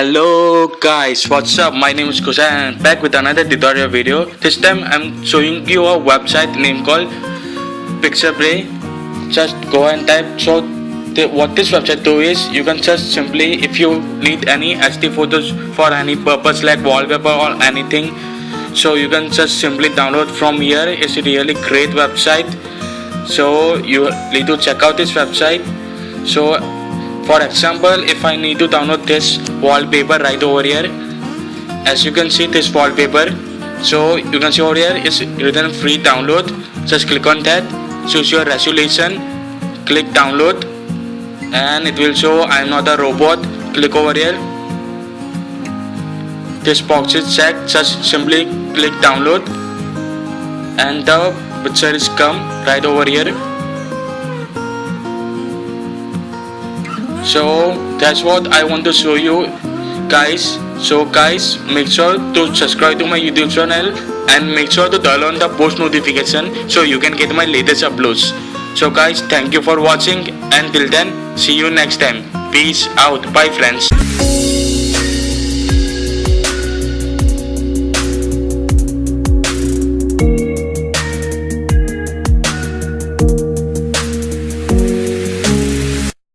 Hello guys, what's up? My name is KHUSHAL and I'm back with another tutorial video. This time I'm showing you a website name called Pixabay. Just go and type. So what this website do is you can just simply, if you need any HD photos for any purpose like wallpaper or anything, so you can just simply download from here. It's a really great website. So you need to check out this website. So for example, if I need to download this wallpaper right over here, as you can see this wallpaper, so you can see over here is written free download. Just click on that, choose your resolution, click download, and it will show I'm not a robot. Click over here, this box is checked, just simply click download and the picture is come right over here. So that's what I want to show you guys. So guys, make sure to subscribe to my YouTube channel and make sure to turn on the post notification so you can get my latest uploads. So guys, thank you for watching and till then, see you next time. Peace out. Bye friends.